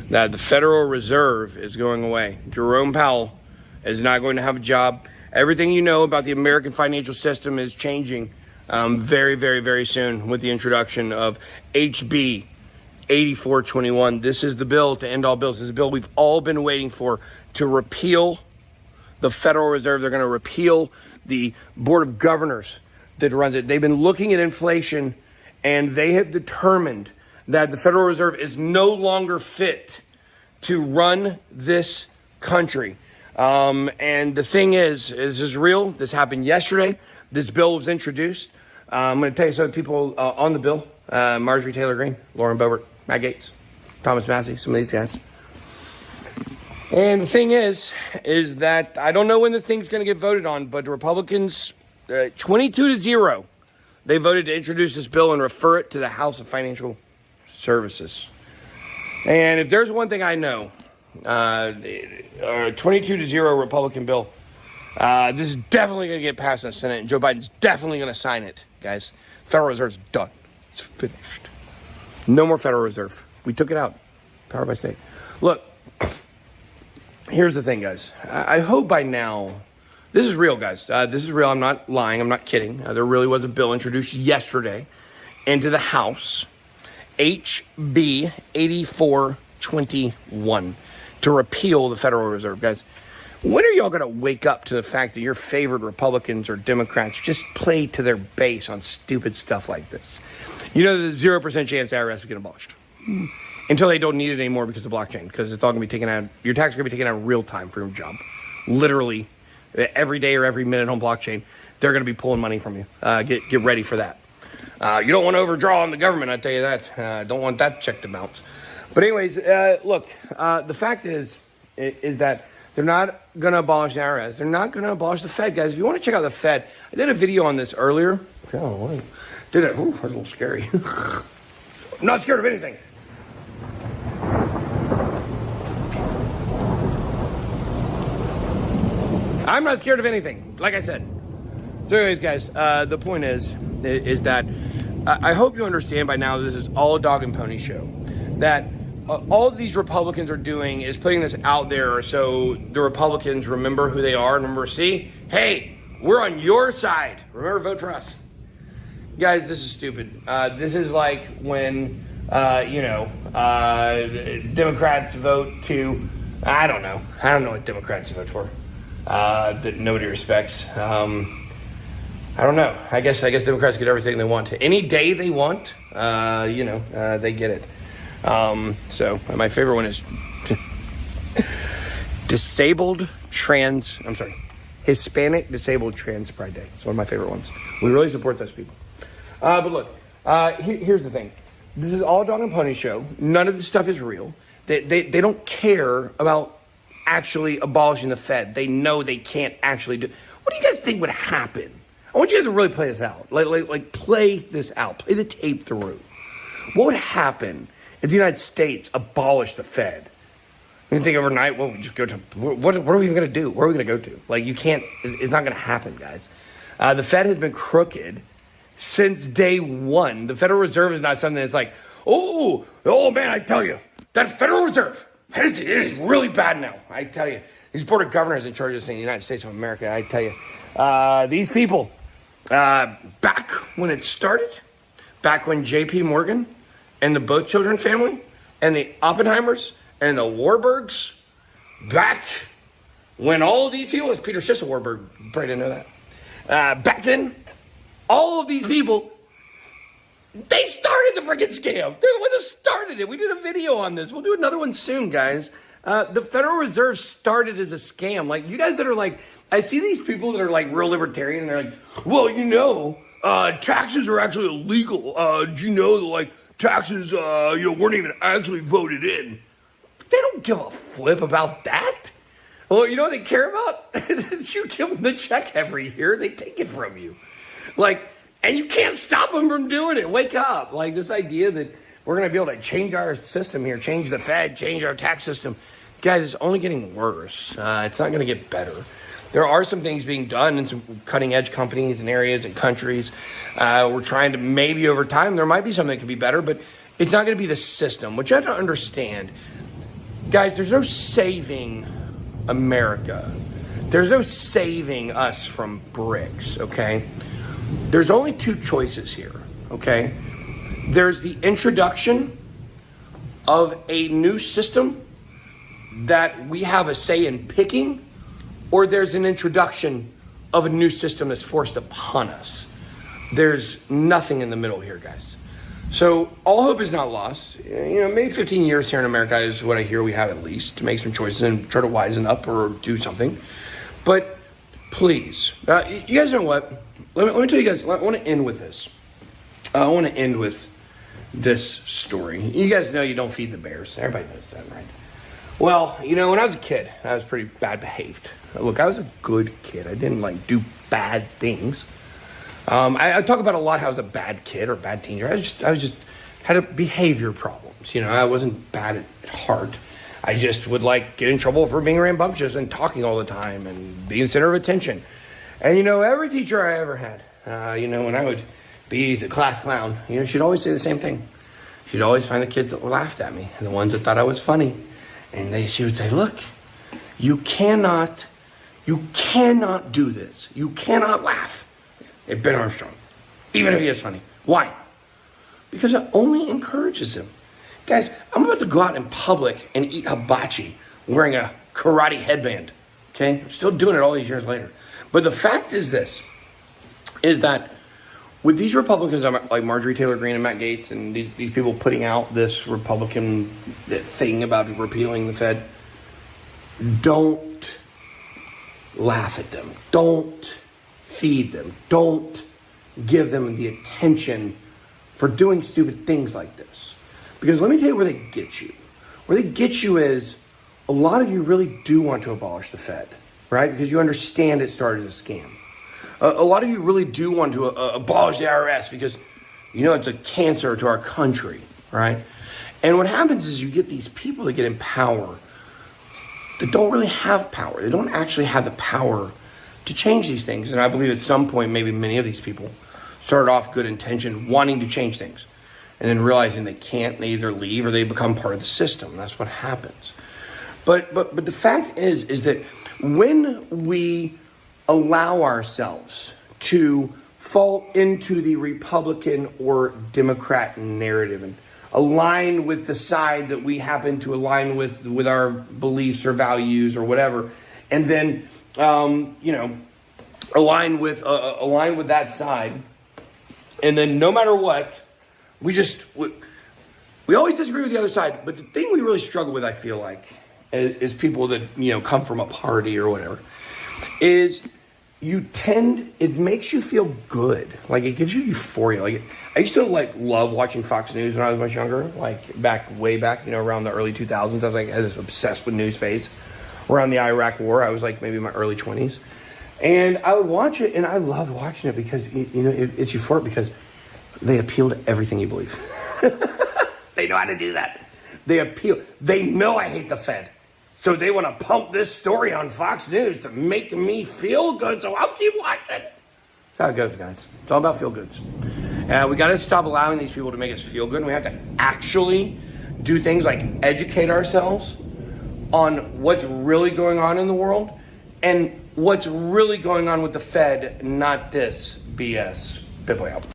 that the Federal Reserve is going away. Jerome Powell is not going to have a job. Everything you know about the American financial system is changing very, very, very soon with the introduction of HB 8421. This is the bill to end all bills. This is a bill we've all been waiting for, to repeal the Federal Reserve. They're going to repeal the Board of Governors that runs it. They've been looking at inflation, and they have determined that the Federal Reserve is no longer fit to run this country. And the thing is this is real. This happened yesterday. This bill was introduced. I'm going to tell you some of the people on the bill. Marjorie Taylor Greene, Lauren Boebert, Matt Gaetz, Thomas Massey, some of these guys. And the thing is that I don't know when the thing's going to get voted on, but the Republicans, 22-0, they voted to introduce this bill and refer it to the House of Financial Services. And if there's one thing I know, 22-0 Republican bill, this is definitely going to get passed in the Senate, and Joe Biden's definitely going to sign it, guys. Federal Reserve's done. It's finished. No more Federal Reserve. We took it out. Power by state. Look, here's the thing, guys. I hope by now, this is real, guys. This is real. I'm not lying. I'm not kidding. There really was a bill introduced yesterday into the House, HB 8421, to repeal the Federal Reserve. Guys, when are y'all going to wake up to the fact that your favorite Republicans or Democrats just play to their base on stupid stuff like this? You know, there's a 0% chance the IRS is getting abolished until they don't need it anymore because of blockchain, because it's all going to be taken out. Your tax is going to be taken out in real time for your job. Literally, every day or every minute on blockchain, they're going to be pulling money from you. Get ready for that. You don't want to overdraw on the government, I tell you that. Don't want that check to bounce. But anyways, look, the fact is that they're not going to abolish the IRS. They're not going to abolish the Fed, guys. If you want to check out the Fed, I did a video on this earlier. Oh, did it? Ooh, that was a little scary. I'm not scared of anything. I'm not scared of anything, like I said. So anyways, guys, the point is that I hope you understand by now this is all a dog and pony show. That all these Republicans are doing is putting this out there so the Republicans remember who they are and remember, see, hey, we're on your side. Remember, vote for us. Guys, this is stupid. This is like when, Democrats vote to, I don't know what Democrats vote for. That nobody respects. I don't know. I guess Democrats get everything they want. Any day they want, they get it. So my favorite one is Hispanic Disabled Trans Pride Day. It's one of my favorite ones. We really support those people. But look, here's the thing. This is all dog and pony show. None of this stuff is real. They don't care about actually abolishing the Fed. They know they can't actually do. What do you guys think would happen? I want you guys to really play this out. Like play this out. Play the tape through. What would happen if the United States abolished the Fed? You think overnight, well, we just go to, what are we even going to do? Where are we going to go to? Like, you can't, it's not going to happen, guys. The Fed has been crooked since day one. The Federal Reserve is not something that's like, oh man, I tell you, that Federal Reserve, it is really bad now. I tell you, these Board of Governors in charge of this in the United States of America, I tell you, these people, back when it started, back when J.P. Morgan and the Both Children family and the Oppenheimers and the Warburgs, back when all of these people, it's Peter Schissel Warburg, probably didn't know that. Back then, all of these people, they started the freaking scam. They're the ones that started it. We did a video on this. We'll do another one soon, guys. The Federal Reserve started as a scam. Like, you guys that are like, I see these people that are like real libertarian, and they're like, well, taxes are actually illegal. Do you know that, like, taxes, weren't even actually voted in? They don't give a flip about that. Well, you know what they care about? You give them the check every year, they take it from you. Like, and you can't stop them from doing it. Wake up. Like, this idea that we're going to be able to change our system here, change the Fed, change our tax system. Guys, it's only getting worse. It's not going to get better. There are some things being done in some cutting-edge companies and areas and countries. We're trying to, maybe over time, there might be something that could be better, but It's not going to be the system. What you have to understand, guys, there's no saving America. There's no saving us from BRICS, okay? There's only two choices here, okay? There's the introduction of a new system that we have a say in picking, or there's an introduction of a new system that's forced upon us. There's nothing in the middle here, guys. So all hope is not lost. Maybe 15 years here in America is what I hear we have at least to make some choices and try to wisen up or do something. But please, you guys know what? Let me tell you guys, I want to end with this. I want to end with this story. You guys know you don't feed the bears. Everybody knows that, right? Well, when I was a kid, I was pretty bad behaved. Look, I was a good kid. I didn't do bad things. I talk about a lot how I was a bad kid or bad teenager. I was just had a behavior problems. I wasn't bad at heart. I just would get in trouble for being rambunctious and talking all the time and being the center of attention. And every teacher I ever had, when I would be the class clown, she'd always say the same thing. She'd always find the kids that laughed at me and the ones that thought I was funny. And she would say, look, you cannot do this. You cannot laugh at Ben Armstrong, even if he is funny. Why? Because it only encourages him. Guys, I'm about to go out in public and eat hibachi wearing a karate headband. Okay? I'm still doing it all these years later. But the fact is this, is that with these Republicans like Marjorie Taylor Greene and Matt Gaetz and these people putting out this Republican thing about repealing the Fed, don't laugh at them. Don't feed them. Don't give them the attention for doing stupid things like this. Because let me tell you where they get you. Where they get you is a lot of you really do want to abolish the Fed, right? Because you understand it started as a scam. A lot of you really do want to abolish the IRS because it's a cancer to our country, right? And what happens is you get these people that get in power that don't really have power. They don't actually have the power to change these things. And I believe at some point, maybe many of these people started off good intention, wanting to change things, and then realizing they can't, they either leave or they become part of the system. That's what happens. But the fact is that when we allow ourselves to fall into the Republican or Democrat narrative and align with the side that we happen to align with our beliefs or values or whatever, and then align with that side, and then no matter what, we always disagree with the other side. But the thing we really struggle with, I feel like, is people that come from a party or whatever, is it makes you feel good. It gives you euphoria. I used to love watching Fox News when I was much younger, way back, around the early 2000s. I was obsessed with news phase. Around the Iraq War, I was maybe in my early 20s. And I would watch it, and I loved watching it because, it's euphoric because they appeal to everything you believe. They know how to do that. They appeal. They know I hate the Fed. So they want to pump this story on Fox News to make me feel good, so I'll keep watching. That's how it goes, guys. It's all about feel goods. We got to stop allowing these people to make us feel good. And we have to actually do things like educate ourselves on what's really going on in the world and what's really going on with the Fed, not this BS. Big boy out.